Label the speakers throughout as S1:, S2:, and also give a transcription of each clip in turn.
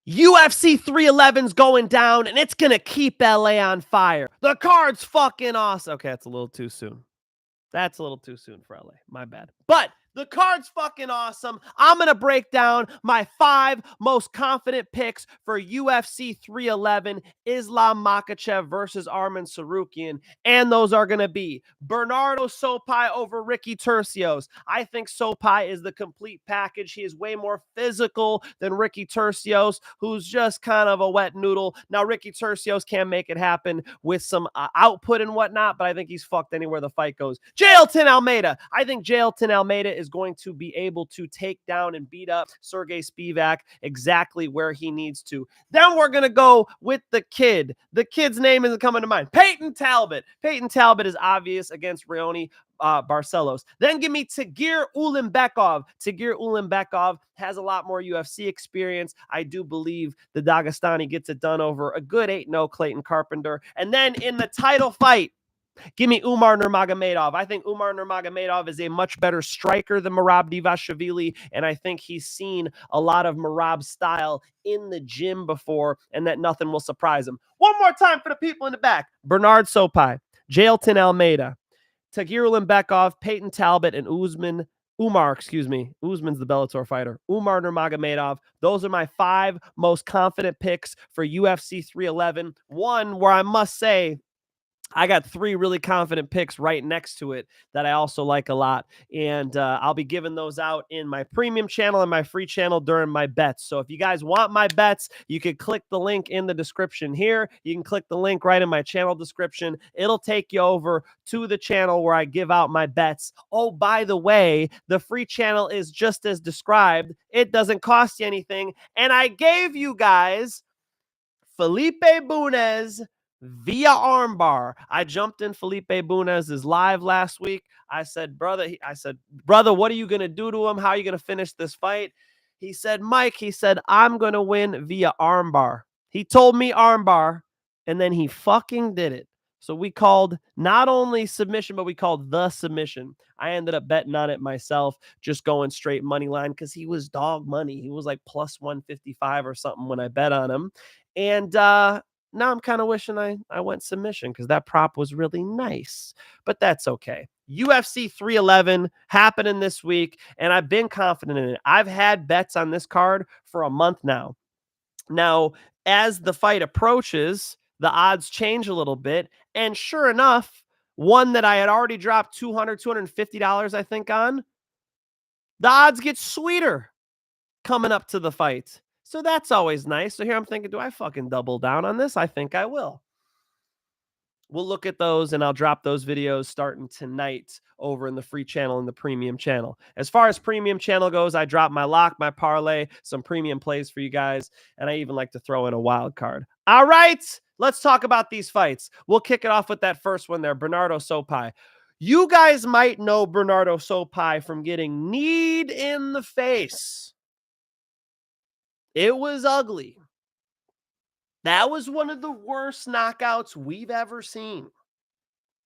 S1: UFC 311's going down, and it's going to keep LA on fire. The card's fucking awesome. Okay, that's a little too soon. That's a little too soon for LA. My bad. But the card's fucking awesome. I'm going to break down my 5 most confident picks for UFC 311, Islam Makhachev versus Arman Tsarukyan. And those are going to be Bernardo Sopai over Ricky Turcios. I think Sopai is the complete package. He is way more physical than Ricky Turcios, who's just kind of a wet noodle. Now, Ricky Turcios can make it happen with some output and whatnot, but I think he's fucked anywhere the fight goes. Jailton Almeida. I think Jailton Almeida is going to be able to take down and beat up Serghei Spivac exactly where he needs to. Then we're going to go with the kid. The kid's name isn't coming to mind. Payton Talbott. Payton Talbott is obvious against Raoni. Barcelos. Then give me Tagir Ulanbekov. Tagir Ulanbekov has a lot more UFC experience. I do believe the Dagestani gets it done over a good 8-0 Clayton Carpenter. And then in the title fight, give me Umar Nurmagomedov. I think Umar Nurmagomedov is a much better striker than Merab Dvalishvili, and I think he's seen a lot of Merab's style in the gym before, and that nothing will surprise him. One more time for the people in the back. Bernard Sopai, Jailton Almeida, Tagir Ulanbekov, Payton Talbott, and Umar, Usman's the Bellator fighter. Umar Nurmagomedov. Those are my 5 most confident picks for UFC 311. One where I must say, I got 3 really confident picks right next to it that I also like a lot. And I'll be giving those out in my premium channel and my free channel during my bets. So if you guys want my bets, you can click the link in the description here. You can click the link right in my channel description. It'll take you over to the channel where I give out my bets. Oh, by the way, the free channel is just as described. It doesn't cost you anything. And I gave you guys Felipe Bunez via armbar. I jumped in Felipe Bunez's live last week. I said, brother, what are you going to do to him? How are you going to finish this fight? He said, Mike, I'm going to win via armbar. He told me armbar, and then he fucking did it. So we called not only submission, but we called the submission. I ended up betting on it myself, just going straight money line because he was dog money. He was like plus 155 or something when I bet on him. And now I'm kind of wishing I went submission because that prop was really nice, but that's okay. UFC 311 happening this week, and I've been confident in it. I've had bets on this card for a month now. Now, as the fight approaches, the odds change a little bit, and sure enough, one that I had already dropped $250, I think, on, the odds get sweeter coming up to the fight. So that's always nice. So here I'm thinking, do I fucking double down on this? I think I will. We'll look at those, and I'll drop those videos starting tonight over in the free channel and the premium channel. As far as premium channel goes, I drop my lock, my parlay, some premium plays for you guys, and I even like to throw in a wild card. All right, let's talk about these fights. We'll kick it off with that first one there, Bernardo Sopai. You guys might know Bernardo Sopai from getting kneed in the face. It was ugly. That was one of the worst knockouts we've ever seen.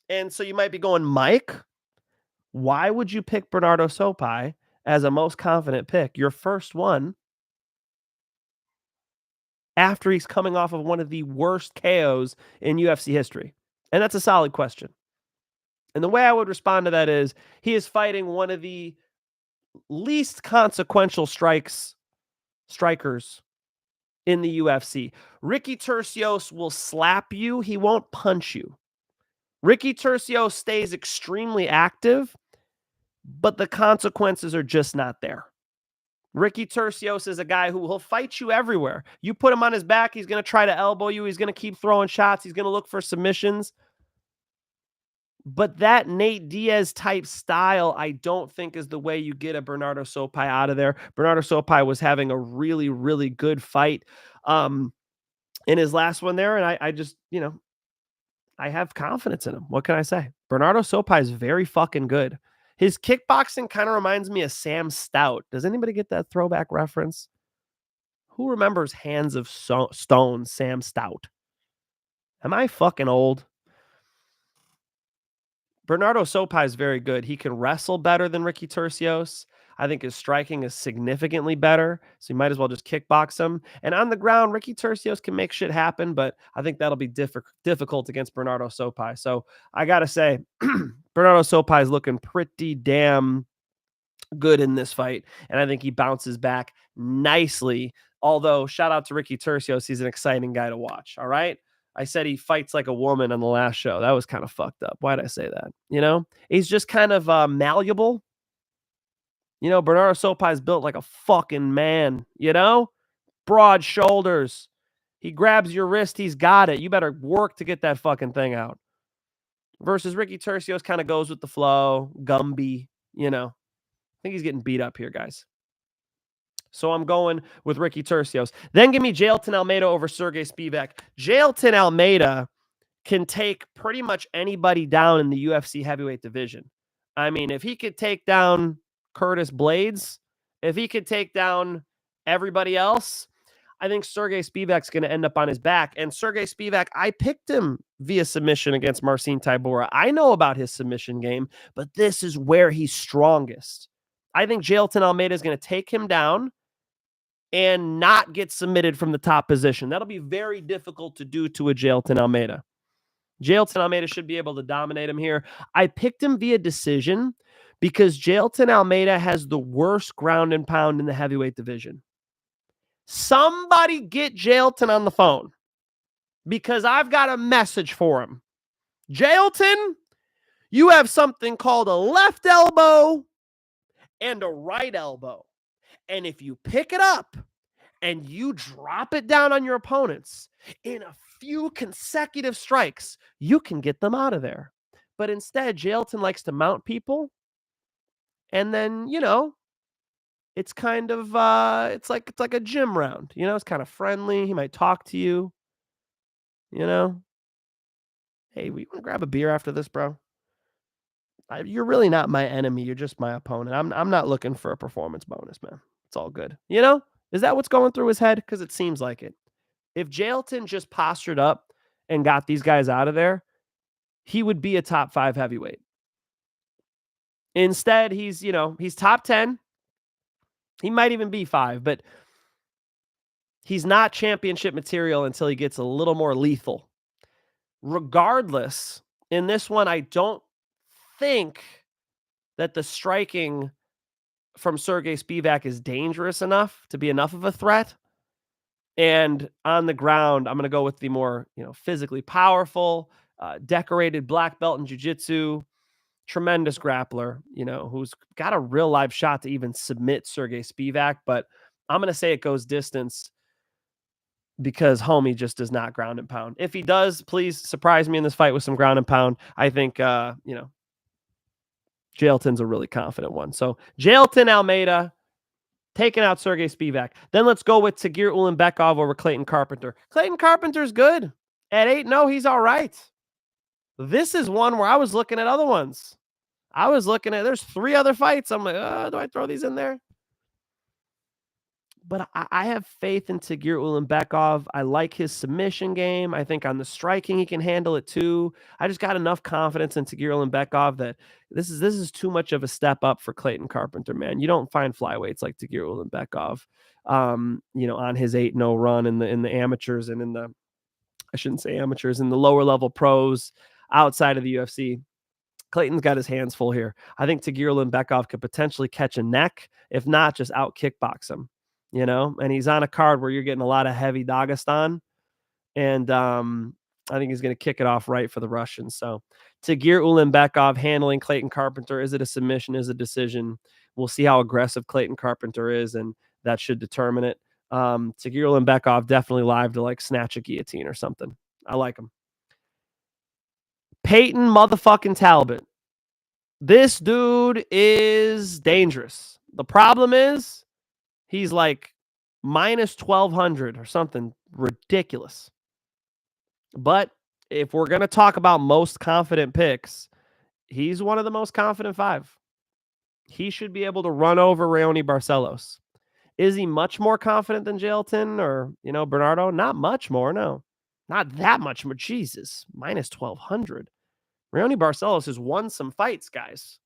S1: And so you might be going, Mike, why would you pick Bernardo Sopai as a most confident pick? Your first one after he's coming off of one of the worst KOs in UFC history. And that's a solid question. And the way I would respond to that is he is fighting one of the least consequential strikers in the UFC. Ricky Turcios will slap you. He won't punch you. Ricky Turcios stays extremely active, but the consequences are just not there. Ricky Turcios is a guy who will fight you everywhere. You put him on his back, he's going to try to elbow you. He's going to keep throwing shots. He's going to look for submissions. But that Nate Diaz type style, I don't think is the way you get a Bernardo Sopai out of there. Bernardo Sopai was having a really, really good fight in his last one there. And I just, I have confidence in him. What can I say? Bernardo Sopai is very fucking good. His kickboxing kind of reminds me of Sam Stout. Does anybody get that throwback reference? Who remembers Hands of Stone, Sam Stout? Am I fucking old? Bernardo Sopai is very good. He can wrestle better than Ricky Turcios. I think his striking is significantly better, so you might as well just kickbox him. And on the ground, Ricky Tercios can make shit happen, but I think that'll be difficult against Bernardo Sopai. So I got to say, Bernardo Sopai is looking pretty damn good in this fight, and I think he bounces back nicely. Although, shout out to Ricky Tercios. He's an exciting guy to watch, all right? I said he fights like a woman on the last show. That was kind of fucked up. Why did I say that? You know? He's just kind of malleable. You know, Bernardo Sopai is built like a fucking man, you know? Broad shoulders. He grabs your wrist, he's got it. You better work to get that fucking thing out. Versus Ricky Tercios kind of goes with the flow, Gumby, you know. I think he's getting beat up here, guys. So I'm going with Ricky Tercios. Then give me Jailton Almeida over Serghei Spivac. Jailton Almeida can take pretty much anybody down in the UFC heavyweight division. I mean, if he could take down Curtis Blades, if he could take down everybody else, I think Serghei Spivac's going to end up on his back. And Serghei Spivac, I picked him via submission against Marcin Tybura. I know about his submission game, but this is where he's strongest. I think Jailton Almeida is going to take him down and not get submitted from the top position. That'll be very difficult to do to a Jailton Almeida. Jailton Almeida should be able to dominate him here. I picked him via decision because Jailton Almeida has the worst ground and pound in the heavyweight division. Somebody get Jailton on the phone because I've got a message for him. Jailton, you have something called a left elbow and a right elbow. And if you pick it up and you drop it down on your opponents in a few consecutive strikes, you can get them out of there. But instead, Jailton likes to mount people. And then, you know, it's kind of, it's like a gym round. You know, it's kind of friendly. He might talk to you, you know. Hey, we want to grab a beer after this, bro? You're really not my enemy. You're just my opponent. I'm not looking for a performance bonus, man. It's all good. You know, is that what's going through his head? Because it seems like it. If Jailton just postured up and got these guys out of there, he would be a top 5 heavyweight. Instead, he's top 10. He might even be 5, but he's not championship material until he gets a little more lethal. Regardless, in this one, I don't think that the striking from Serghei Spivac is dangerous enough to be enough of a threat. And on the ground, I'm going to go with the more, physically powerful, decorated black belt in jiu-jitsu, tremendous grappler, who's got a real live shot to even submit Serghei Spivac. But I'm going to say it goes distance because homie just does not ground and pound. If he does, please surprise me in this fight with some ground and pound. I think, Jailton's a really confident one. So Jailton Almeida taking out Serghei Spivac. Then let's go with Tagir Ulanbekov over Clayton Carpenter. Clayton Carpenter's good. At 8-0, he's all right. This is one where I was looking at other ones. There's 3 other fights. I'm like, do I throw these in there? But I have faith in Tagir Ulanbekov. I like his submission game. I think on the striking, he can handle it too. I just got enough confidence in Tagir Ulanbekov that this is too much of a step up for Clayton Carpenter, man. You don't find flyweights like Tagir Ulanbekov, on his 8-0 run in the amateurs and in the lower level pros outside of the UFC. Clayton's got his hands full here. I think Tagir Ulanbekov could potentially catch a neck, if not just out kickbox him. And he's on a card where you're getting a lot of heavy Dagestan. And I think he's going to kick it off right for the Russians. So Tagir Ulanbekov handling Clayton Carpenter. Is it a submission? Is it a decision? We'll see how aggressive Clayton Carpenter is, and that should determine it. Tagir Ulanbekov definitely live to snatch a guillotine or something. I like him. Payton motherfucking Talbott. This dude is dangerous. The problem is, he's like minus 1,200 or something ridiculous. But if we're going to talk about most confident picks, he's one of the most confident 5. He should be able to run over Raoni Barcelos. Is he much more confident than Jailton or, Bernardo? Not much more, no. Not that much more. Jesus, minus 1,200. Raoni Barcelos has won some fights, guys.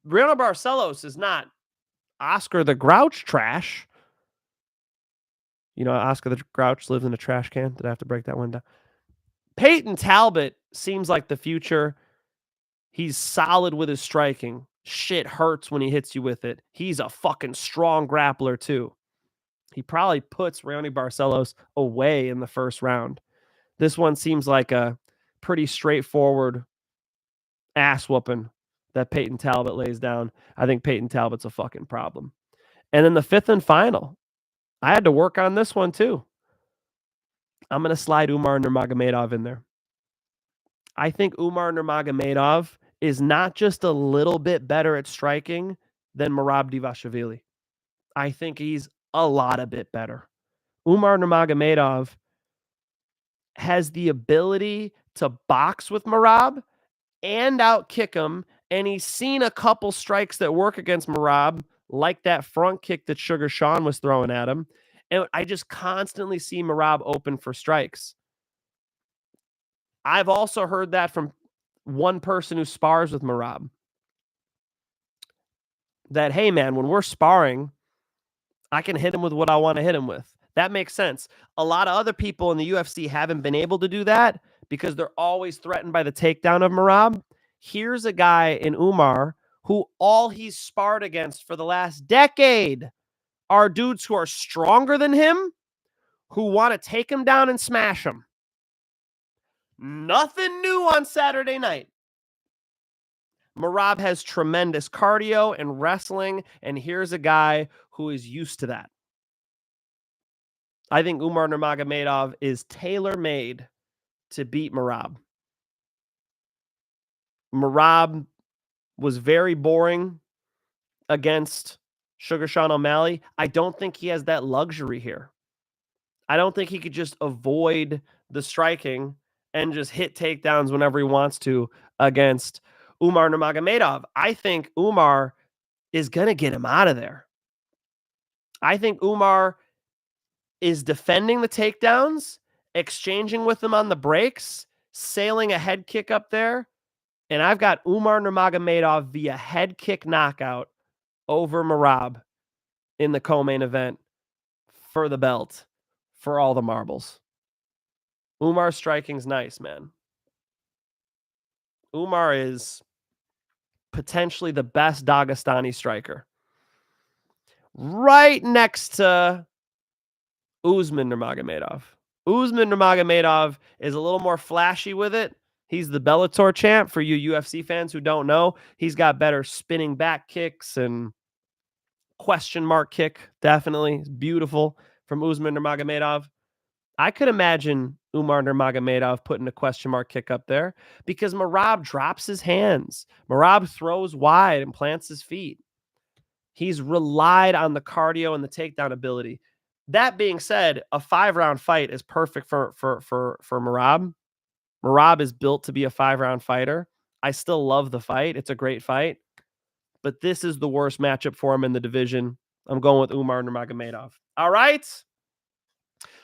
S1: Renato Barcelos is not Oscar the Grouch trash. You know, Oscar the Grouch lives in a trash can. Did I have to break that one down? Payton Talbott seems like the future. He's solid with his striking. Shit hurts when he hits you with it. He's a fucking strong grappler, too. He probably puts Raoni Barcelos away in the first round. This one seems like a pretty straightforward ass whooping that Payton Talbott lays down. I think Payton Talbott's a fucking problem. And then the fifth and final. I had to work on this one, too. I'm going to slide Umar Nurmagomedov in there. I think Umar Nurmagomedov is not just a little bit better at striking than Merab Dvalishvili. I think he's a lot a bit better. Umar Nurmagomedov has the ability to box with Merab and outkick him, and he's seen a couple strikes that work against Merab, like that front kick that Sugar Sean was throwing at him. And I just constantly see Merab open for strikes. I've also heard that from one person who spars with Merab. That, hey, man, when we're sparring, I can hit him with what I want to hit him with. That makes sense. A lot of other people in the UFC haven't been able to do that because they're always threatened by the takedown of Merab. Here's a guy in Umar who all he's sparred against for the last decade are dudes who are stronger than him, who want to take him down and smash him. Nothing new on Saturday night. Merab has tremendous cardio and wrestling, and here's a guy who is used to that. I think Umar Nurmagomedov is tailor-made to beat Merab. Merab was very boring against Sugar Sean O'Malley. I don't think he has that luxury here. I don't think he could just avoid the striking and just hit takedowns whenever he wants to against Umar Nurmagomedov. I think Umar is going to get him out of there. I think Umar is defending the takedowns, exchanging with him on the breaks, sailing a head kick up there. And I've got Umar Nurmagomedov via head kick knockout over Merab in the co-main event for the belt, for all the marbles. Umar's striking's nice, man. Umar is potentially the best Dagestani striker. Right next to Usman Nurmagomedov. Usman Nurmagomedov is a little more flashy with it. He's the Bellator champ for you UFC fans who don't know. He's got better spinning back kicks and question mark kick. Definitely. It's beautiful from Usman Nurmagomedov. I could imagine Umar Nurmagomedov putting a question mark kick up there because Merab drops his hands. Merab throws wide and plants his feet. He's relied on the cardio and the takedown ability. That being said, a 5-round fight is perfect for Merab. Merab is built to be a 5-round fighter. I still love the fight. It's a great fight. But this is the worst matchup for him in the division. I'm going with Umar Nurmagomedov. All right.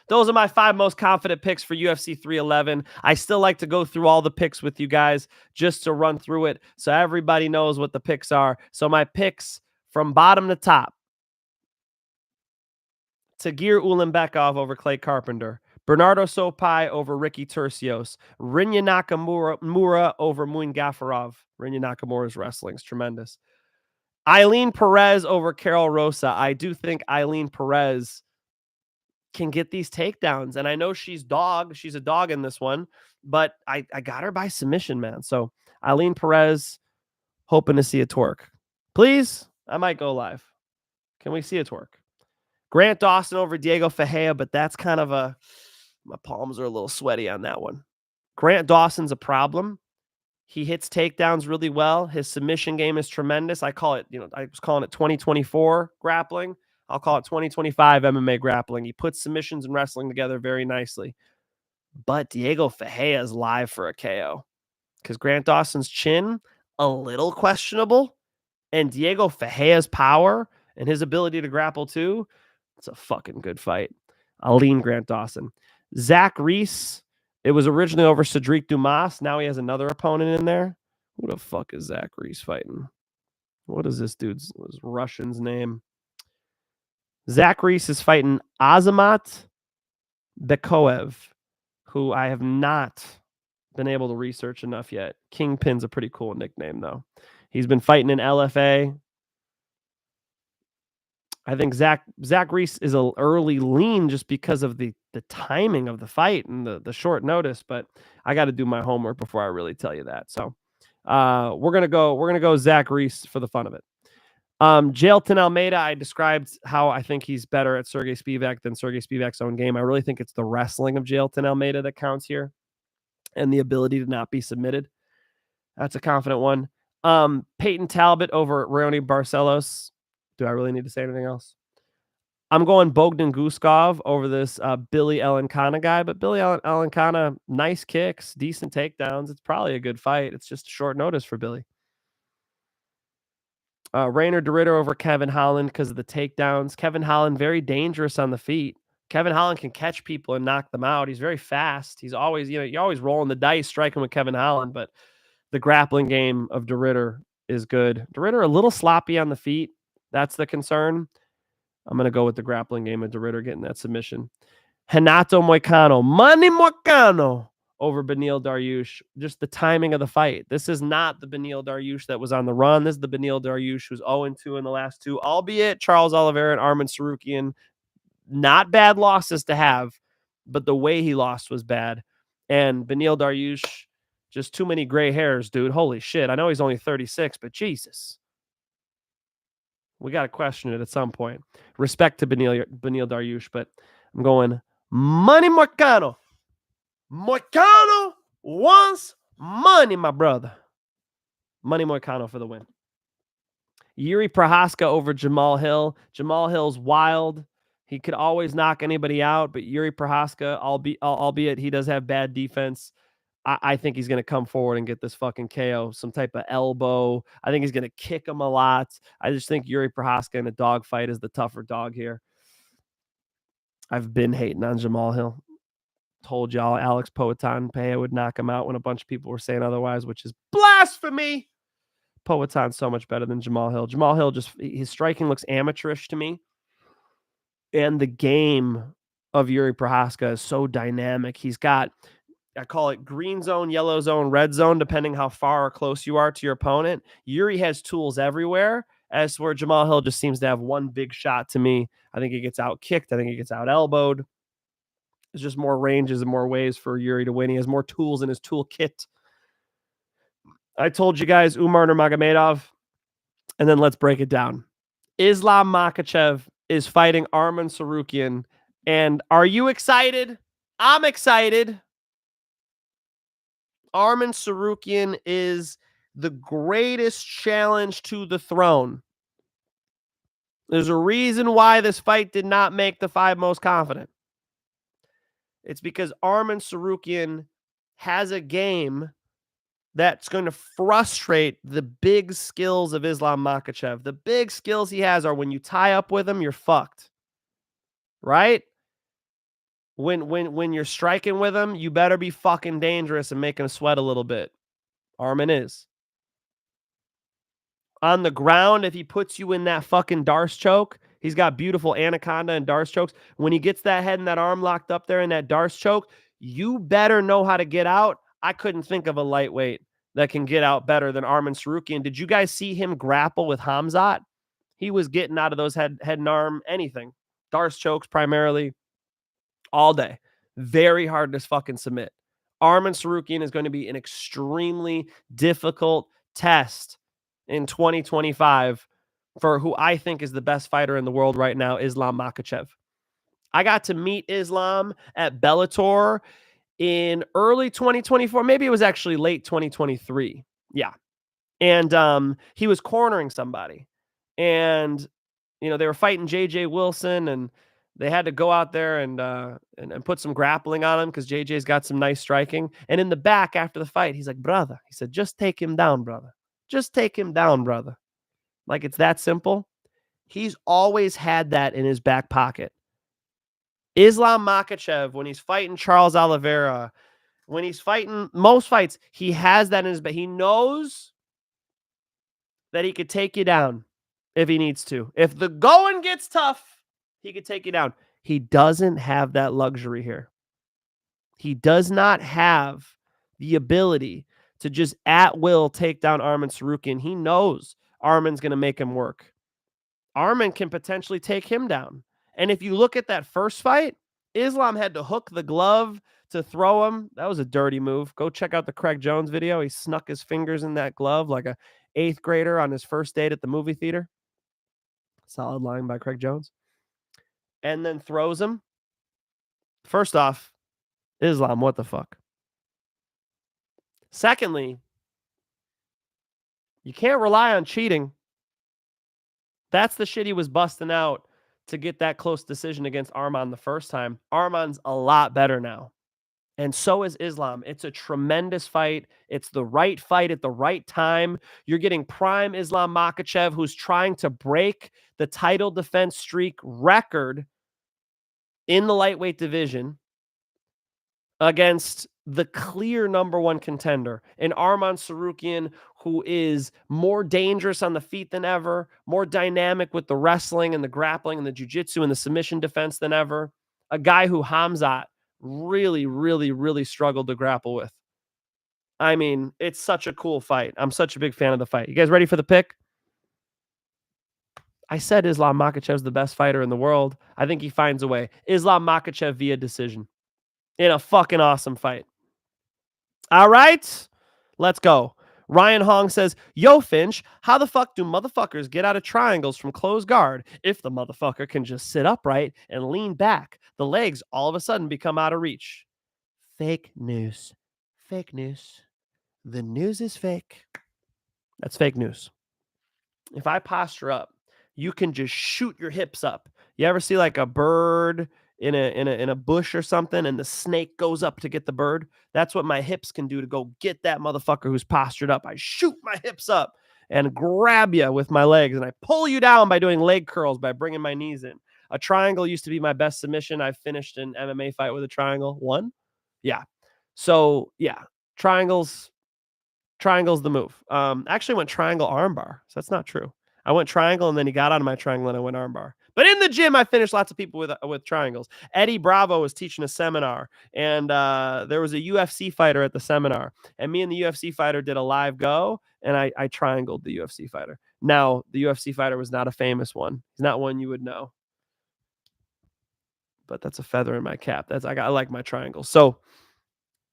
S1: Those are my 5 most confident picks for UFC 311. I still like to go through all the picks with you guys just to run through it so everybody knows what the picks are. So my picks from bottom to top. Tagir Ulanbekov over Clay Carpenter. Bernardo Sopai over Ricky Tercios. Rinya Nakamura over Muin Gafarov. Rinya Nakamura's wrestling is tremendous. Eileen Perez over Karol Rosa. I do think Eileen Perez can get these takedowns. And I know she's a dog in this one, but I got her by submission, man. So Eileen Perez, hoping to see a twerk. Please, I might go live. Can we see a twerk? Grant Dawson over Diego Ferreira, but that's kind of my palms are a little sweaty on that one. Grant Dawson's a problem. He hits takedowns really well. His submission game is tremendous. I was calling it 2024 grappling. I'll call it 2025 MMA grappling. He puts submissions and wrestling together very nicely. But Diego Ferreira is live for a KO because Grant Dawson's chin, a little questionable, and Diego Ferreira's power and his ability to grapple too, it's a fucking good fight. I'll lean Grant Dawson. Zach Reese, it was originally over Cedric Dumas. Now he has another opponent in there. Who the fuck is Zach Reese fighting? What is this dude's Russian's name? Zach Reese is fighting Azamat Bekoev, who I have not been able to research enough yet. Kingpin's a pretty cool nickname, though. He's been fighting in LFA. I think Zach Reese is an early lean just because of the timing of the fight and the short notice, but I got to do my homework before I really tell you that. So we're gonna go Zach Reese for the fun of it. Jailton Almeida, I described how I think he's better at Serghei Spivac than Serghei Spivac's own game. I really think it's the wrestling of Jailton Almeida that counts here and the ability to not be submitted. That's a confident one. Payton Talbott over Raoni Barcelos. Do I really need to say anything else? I'm going Bogdan Guskov over this Billy Elekana guy, but Billy Elekana, nice kicks, decent takedowns. It's probably a good fight. It's just short notice for Billy. Rainer DeRitter over Kevin Holland because of the takedowns. Kevin Holland, very dangerous on the feet. Kevin Holland can catch people and knock them out. He's very fast. He's always, you're always rolling the dice, striking with Kevin Holland, but the grappling game of DeRitter is good. DeRitter a little sloppy on the feet. That's the concern. I'm going to go with the grappling game of DeRitter getting that submission. Renato Moicano, Money Moicano over Beneil Dariush. Just the timing of the fight. This is not the Beneil Dariush that was on the run. This is the Beneil Dariush who's 0-2 in the last two, albeit Charles Oliveira and Arman Tsarukyan, not bad losses to have, but the way he lost was bad. And Beneil Dariush, just too many gray hairs, dude. Holy shit. I know he's only 36, but Jesus. We got to question it at some point. Respect to Beneil Dariush, but I'm going Money Moicano. Moicano wants money, my brother. Money Moicano for the win. Jiří Procházka over Jamahal Hill. Jamahal Hill's wild. He could always knock anybody out, but Jiří Procházka, albeit he does have bad defense, I think he's going to come forward and get this fucking KO, some type of elbow. I think he's going to kick him a lot. I just think Jiří Procházka in a dogfight is the tougher dog here. I've been hating on Jamahal Hill. Told y'all Alex Poatan-Pea would knock him out when a bunch of people were saying otherwise, which is blasphemy. Poatan's so much better than Jamahal Hill. Jamahal Hill, just his striking looks amateurish to me. And the game of Jiří Procházka is so dynamic. He's got, I call it green zone, yellow zone, red zone, depending how far or close you are to your opponent. Jiří has tools everywhere, as where Jamahal Hill just seems to have one big shot to me. I think he gets out kicked. I think he gets out elbowed. There's just more ranges and more ways for Jiří to win. He has more tools in his toolkit. I told you guys Umar Nurmagomedov, and then let's break it down. Islam Makhachev is fighting Arman Tsarukyan, and are you excited? I'm excited. Arman Tsarukyan is the greatest challenge to the throne. There's a reason why this fight did not make the 5 most confident. It's because Arman Tsarukyan has a game that's going to frustrate the big skills of Islam Makhachev. The big skills he has are when you tie up with him, you're fucked. Right? When you're striking with him, you better be fucking dangerous and making him sweat a little bit. Arman is. On the ground, if he puts you in that fucking Darce choke, he's got beautiful anaconda and Darce chokes. When he gets that head and that arm locked up there in that Darce choke, you better know how to get out. I couldn't think of a lightweight that can get out better than Arman Tsarukyan. Did you guys see him grapple with Khamzat? He was getting out of those head and arm, anything. Darce chokes primarily all day. Very hard to fucking submit. Arman Tsarukyan is going to be an extremely difficult test in 2025 for who I think is the best fighter in the world right now, Islam Makhachev. I got to meet Islam at Bellator in early 2024. Maybe it was actually late 2023. Yeah. And he was cornering somebody. And, you know, they were fighting JJ Wilson, and they had to go out there and put some grappling on him because JJ's got some nice striking. And in the back after the fight, he's like, brother, he said, just take him down, brother. Just take him down, brother. Like, it's that simple. He's always had that in his back pocket. Islam Makhachev, when he's fighting Charles Oliveira, when he's fighting most fights, he has that in his back. He knows that he could take you down if he needs to. If the going gets tough, he could take you down. He doesn't have that luxury here. He does not have the ability to just at will take down Arman Tsarukyan. He knows Arman's going to make him work. Arman can potentially take him down. And if you look at that first fight, Islam had to hook the glove to throw him. That was a dirty move. Go check out the Craig Jones video. He snuck his fingers in that glove like a 8th grader on his first date at the movie theater. Solid line by Craig Jones. And then throws him. First off, Islam, what the fuck? Secondly, you can't rely on cheating. That's the shit he was busting out to get that close decision against Arman the first time. Arman's a lot better now. And so is Islam. It's a tremendous fight. It's the right fight at the right time. You're getting prime Islam Makhachev, who's trying to break the title defense streak record in the lightweight division against the clear number one contender, an Arman Tsarukyan who is more dangerous on the feet than ever, more dynamic with the wrestling and the grappling and the jiu-jitsu and the submission defense than ever. A guy who Khamzat really, really, really struggled to grapple with. I mean, it's such a cool fight. I'm such a big fan of the fight. You guys ready for the pick? I said Islam Makhachev's the best fighter in the world. I think he finds a way. Islam Makhachev via decision in a fucking awesome fight. All right, let's go. Ryan Hong says, yo, Finch, how the fuck do motherfuckers get out of triangles from closed guard if the motherfucker can just sit upright and lean back? The legs all of a sudden become out of reach. Fake news. Fake news. The news is fake. That's fake news. If I posture up, you can just shoot your hips up. You ever see like a bird in a bush or something, and the snake goes up to get the bird? That's what my hips can do to go get that motherfucker who's postured up. I shoot my hips up and grab you with my legs, and I pull you down by doing leg curls, by bringing my knees in. A triangle used to be my best submission. I finished an MMA fight with a triangle. One? Yeah. So, yeah, triangles the move. Actually went triangle armbar, so that's not true. I went triangle, and then he got out of my triangle, and I went armbar. But in the gym, I finished lots of people with triangles. Eddie Bravo was teaching a seminar, and there was a UFC fighter at the seminar. And me and the UFC fighter did a live go, and I triangled the UFC fighter. Now, the UFC fighter was not a famous one. He's not one you would know. But that's a feather in my cap. I like my triangles. So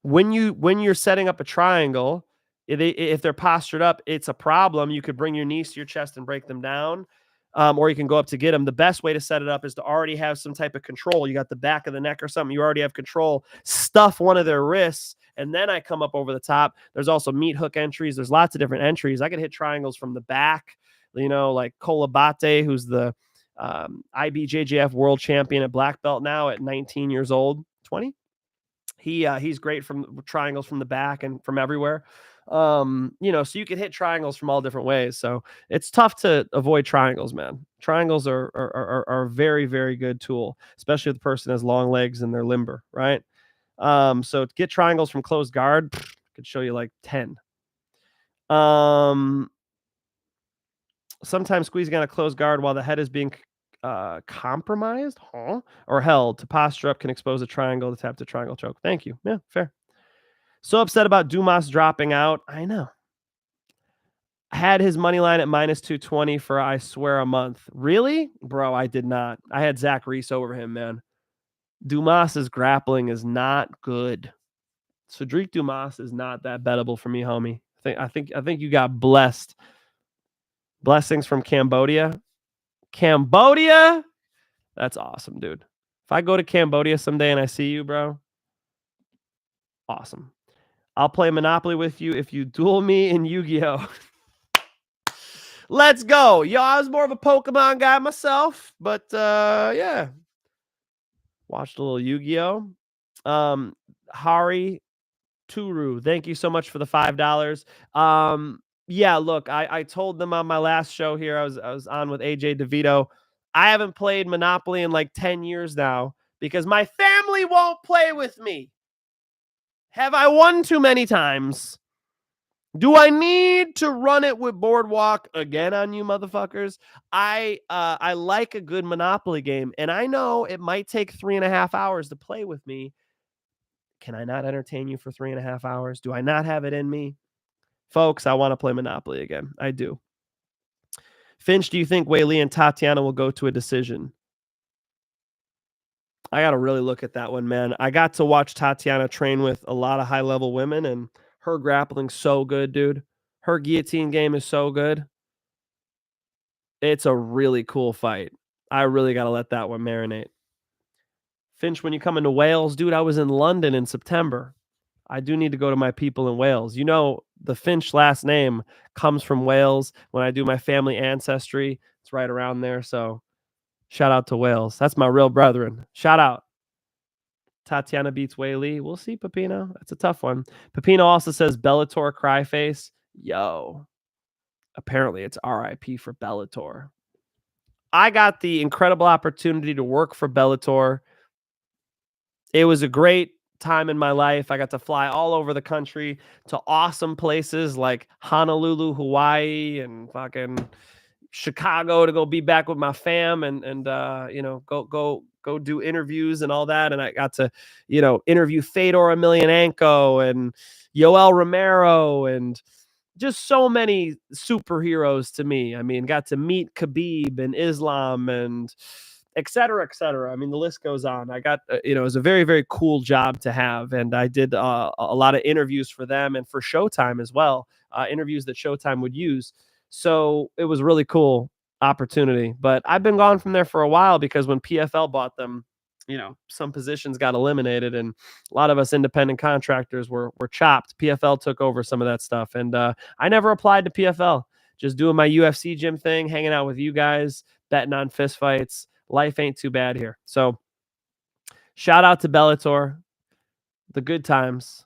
S1: when you're setting up a triangle, if they're postured up, it's a problem. You could bring your knees to your chest and break them down, or you can go up to get them. The best way to set it up is to already have some type of control. You got the back of the neck or something. You already have control. Stuff one of their wrists, and then I come up over the top. There's also meat hook entries. There's lots of different entries. I could hit triangles from the back, like Kolabate, who's the IBJJF world champion at black belt now at 19 years old, 20. He's great from triangles from the back and from everywhere. So you could hit triangles from all different ways. So it's tough to avoid triangles, man. Triangles are a very, very good tool, especially if the person has long legs and they're limber, right? So to get triangles from closed guard, I could show you like 10. Sometimes squeezing on a closed guard while the head is being compromised, or held to posture up can expose a triangle to tap to triangle choke. Thank you. Yeah, fair. So upset about Dumas dropping out. I know. I had his money line at minus 220 for, I swear, a month. Really? Bro, I did not. I had Zach Reese over him, man. Dumas's grappling is not good. Cedric Dumas is not that bettable for me, homie. I think you got blessed. Blessings from Cambodia. Cambodia? That's awesome, dude. If I go to Cambodia someday and I see you, bro, awesome. I'll play Monopoly with you if you duel me in Yu-Gi-Oh! Let's go. Yo, I was more of a Pokemon guy myself, but yeah. Watched a little Yu-Gi-Oh! Hari Turu, thank you so much for the $5. Yeah, look, I told them on my last show here, I was on with AJ DeVito. I haven't played Monopoly in like 10 years now because my family won't play with me. Have I won too many times? Do I need to run it with Boardwalk again on you motherfuckers? I like a good Monopoly game, and I know it might take 3.5 hours to play with me. Can I not entertain you for 3.5 hours? Do I not have it in me? Folks, I want to play Monopoly again. I do. Finch, do you think Weili and Tatiana will go to a decision? I got to really look at that one, man. I got to watch Tatiana train with a lot of high-level women, and her grappling's so good, dude. Her guillotine game is so good. It's a really cool fight. I really got to let that one marinate. Finch, when you come into Wales, dude, I was in London in September. I do need to go to my people in Wales. You know, the Finch last name comes from Wales. When I do my family ancestry, it's right around there. So shout out to Wales. That's my real brethren. Shout out. Tatiana beats Weili. We'll see, Pepino. That's a tough one. Pepino also says Bellator cry face. Yo. Apparently it's RIP for Bellator. I got the incredible opportunity to work for Bellator. It was a great time in my life. I got to fly all over the country to awesome places like Honolulu, Hawaii, and fucking Chicago to go be back with my fam and you know, go do interviews and all that. And I got to, you know, interview Fedor Emelianenko and Yoel Romero and just so many superheroes to me. I mean, got to meet Khabib and Islam and et cetera, et cetera. I mean, the list goes on. I got, you know, it was a very, very cool job to have. And I did a lot of interviews for them and for Showtime as well, interviews that Showtime would use. So it was really cool opportunity. But I've been gone from there for a while because when PFL bought them, you know, some positions got eliminated and a lot of us independent contractors were chopped. PFL took over some of that stuff. And I never applied to PFL, just doing my UFC gym thing, hanging out with you guys, betting on fist fights. Life ain't too bad here. So shout out to Bellator, the good times.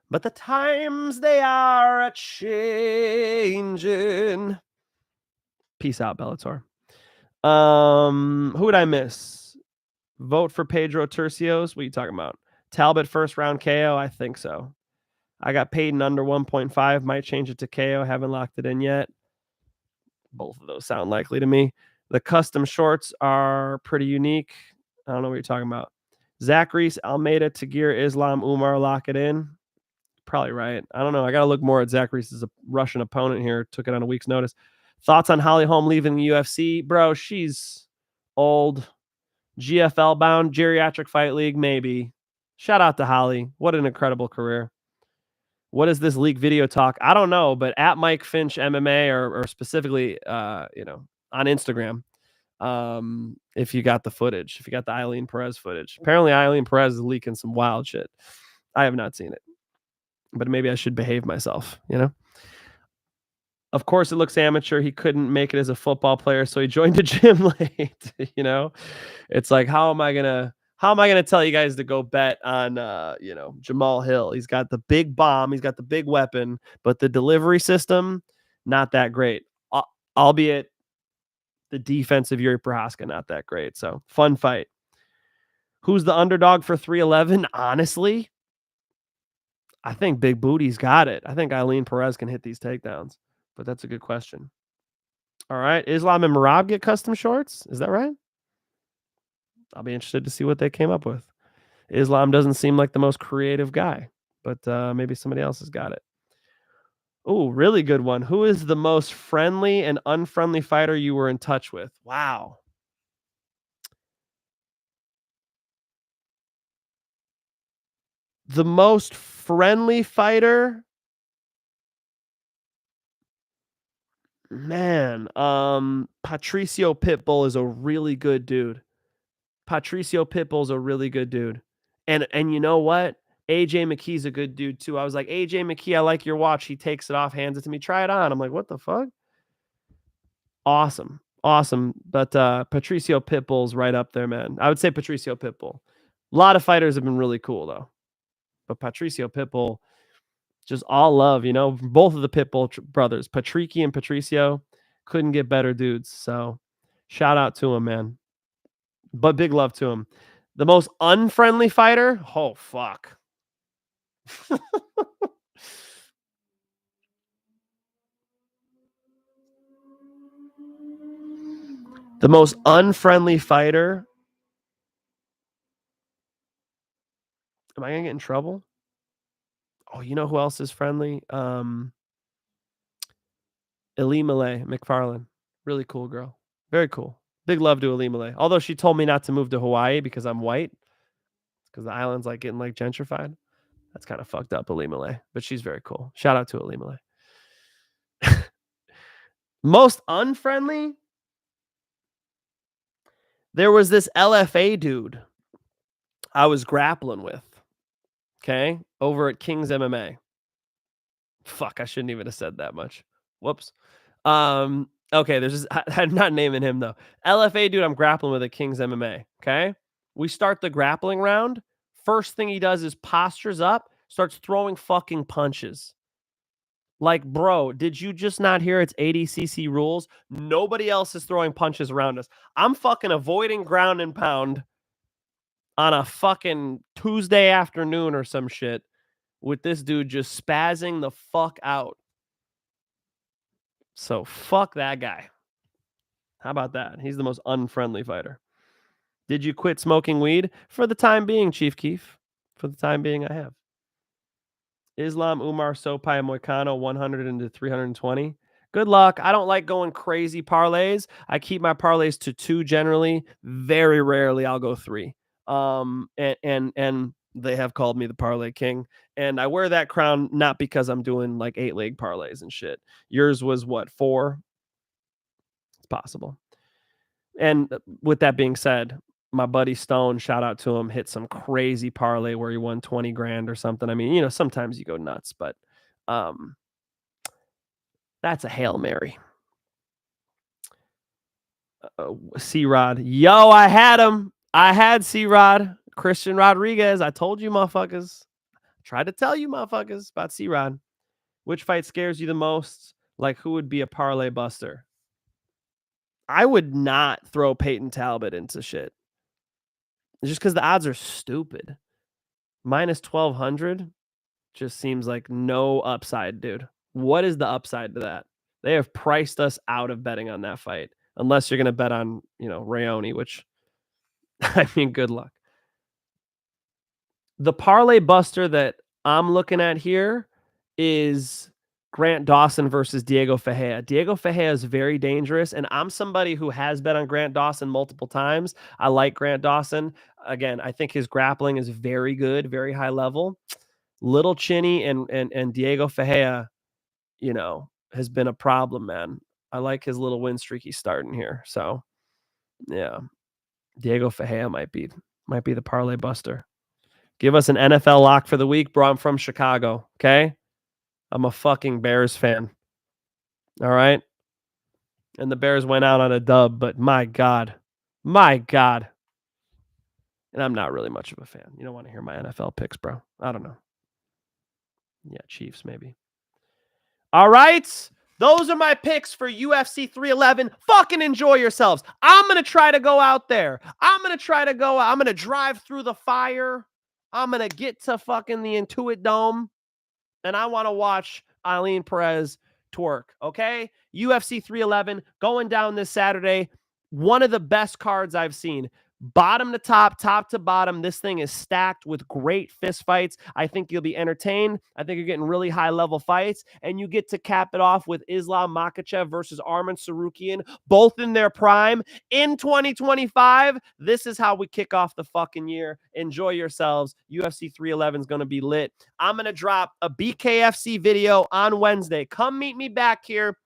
S1: But the times they are a-changing. Peace out, Bellator. Who would I miss? Vote for Pedro Tercios. What are you talking about? Talbott first round KO? I think so. I got Payton under 1.5. Might change it to KO. Haven't locked it in yet. Both of those sound likely to me. The custom shorts are pretty unique. I don't know what you're talking about. Zach Reese, Almeida, Tagir, Islam, Umar, lock it in. Probably right. I don't know. I got to look more at Zach Reese as a Russian opponent here. Took it on a week's notice. Thoughts on Holly Holm leaving the UFC? Bro, she's old. GFL bound, geriatric fight league, maybe. Shout out to Holly. What an incredible career. What is this leak video talk? I don't know, but at Mike Finch MMA or specifically, you know, on Instagram, if you got the footage, if you got the Eileen Perez footage. Apparently Eileen Perez is leaking some wild shit. I have not seen it, but maybe I should behave myself, you know? Of course, it looks amateur. He couldn't make it as a football player, so he joined a gym late, you know? It's like, how am I gonna tell you guys to go bet on, you know, Jamahal Hill? He's got the big bomb. He's got the big weapon, but the delivery system, not that great. Albeit the defense of Yuri Procházka, not that great. So fun fight. Who's the underdog for 311? Honestly, I think Big Booty's got it. I think Eileen Perez can hit these takedowns, but that's a good question. All right. Islam and Merab get custom shorts. Is that right? I'll be interested to see what they came up with. Islam doesn't seem like the most creative guy, but maybe somebody else has got it. Oh, really good one. Who is the most friendly and unfriendly fighter you were in touch with? Wow. The most friendly fighter? Man, Patricio Pitbull is a really good dude. Patricio Pitbull's a really good dude. And you know what? AJ McKee's a good dude too. I was like, AJ McKee, I like your watch. He takes it off, hands it to me. Try it on. I'm like, what the fuck? Awesome. Awesome. But Patricio Pitbull's right up there, man. I would say Patricio Pitbull. A lot of fighters have been really cool though. But Patricio Pitbull, just all love, you know, both of the Pitbull brothers, Patricky and Patricio, couldn't get better dudes. So shout out to him, man. But big love to him. The most unfriendly fighter? Oh, fuck. The most unfriendly fighter. Am I going to get in trouble? Oh, you know who else is friendly? Elimele McFarlane. Really cool girl. Very cool. Big love to Elimele. Although she told me not to move to Hawaii because I'm white. Because the island's like getting like gentrified. That's kind of fucked up, Elimele. But she's very cool. Shout out to Elimele. Most unfriendly? There was this LFA dude I was grappling with. Okay. Over at King's MMA. Fuck, I shouldn't even have said that much. Whoops. Okay, there's just, I'm not naming him though. LFA dude I'm grappling with at King's MMA. Okay. We start the grappling round. First thing he does is postures up, starts throwing fucking punches. Like, bro, did you just not hear it's ADCC rules? Nobody else is throwing punches around us. I'm fucking avoiding ground and pound on a fucking Tuesday afternoon or some shit with this dude just spazzing the fuck out. So fuck that guy. How about that? He's the most unfriendly fighter. Did you quit smoking weed? For the time being, Chief Keef. For the time being, I have. Islam, Umar, Sopai, Moicano, 100 into 320. Good luck. I don't like going crazy parlays. I keep my parlays to 2 generally. Very rarely I'll go 3. And they have called me the parlay king. And I wear that crown not because I'm doing like 8-leg parlays and shit. Yours was what, 4? It's possible. And with that being said, my buddy Stone, shout out to him, hit some crazy parlay where he won 20 grand or something. I mean, you know, sometimes you go nuts, but that's a Hail Mary. C-Rod. Yo, I had him. I had C-Rod. Christian Rodriguez. I told you, motherfuckers. I tried to tell you, motherfuckers, about C-Rod. Which fight scares you the most? Like, who would be a parlay buster? I would not throw Payton Talbott into shit. Just because the odds are stupid. Minus 1,200 just seems like no upside, dude. What is the upside to that? They have priced us out of betting on that fight. Unless you're going to bet on, you know, Raoni, which, I mean, good luck. The parlay buster that I'm looking at here is Grant Dawson versus Diego Ferreira. Diego Ferreira is very dangerous, and I'm somebody who has bet on Grant Dawson multiple times. I like Grant Dawson. Again, I think his grappling is very good, very high level. Little chinny, and Diego Ferreira, you know, has been a problem, man. I like his little win streak he's starting here. So, yeah, Diego Ferreira might be the parlay buster. Give us an NFL lock for the week, bro. I'm from Chicago, okay? I'm a fucking Bears fan. All right? And the Bears went out on a dub, but my God. My God. And I'm not really much of a fan. You don't want to hear my NFL picks, bro. I don't know. Yeah, Chiefs, maybe. All right? Those are my picks for UFC 311. Fucking enjoy yourselves. I'm going to try to go out there. I'm going to drive through the fire. I'm going to get to fucking the Intuit Dome. And I want to watch Eileen Perez twerk, okay? UFC 311 going down this Saturday. One of the best cards I've seen. Bottom to top, top to bottom. This thing is stacked with great fist fights. I think you'll be entertained. I think you're getting really high-level fights. And you get to cap it off with Islam Makhachev versus Arman Tsarukyan, both in their prime. In 2025, this is how we kick off the fucking year. Enjoy yourselves. UFC 311 is going to be lit. I'm going to drop a BKFC video on Wednesday. Come meet me back here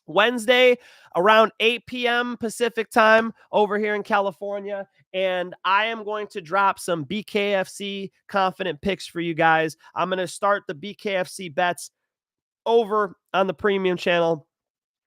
S1: Wednesday around 8 p.m. Pacific time over here in California. And I am going to drop some BKFC confident picks for you guys. I'm going to start the BKFC bets over on the premium channel.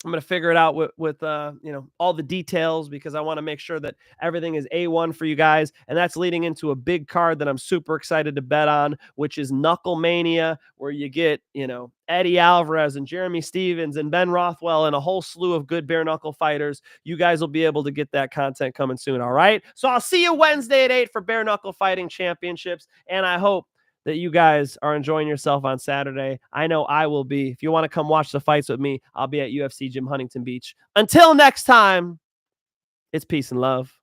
S1: I'm going to figure it out with you know, all the details, because I want to make sure that everything is A1 for you guys. And that's leading into a big card that I'm super excited to bet on, which is Knuckle Mania, where you get, you know, Eddie Alvarez and Jeremy Stevens and Ben Rothwell and a whole slew of good bare knuckle fighters. You guys will be able to get that content coming soon. All right. So I'll see you Wednesday at 8 for bare knuckle fighting championships. And I hope that you guys are enjoying yourself on Saturday. I know I will be. If you want to come watch the fights with me, I'll be at UFC Gym Huntington Beach. Until next time, It's peace and love.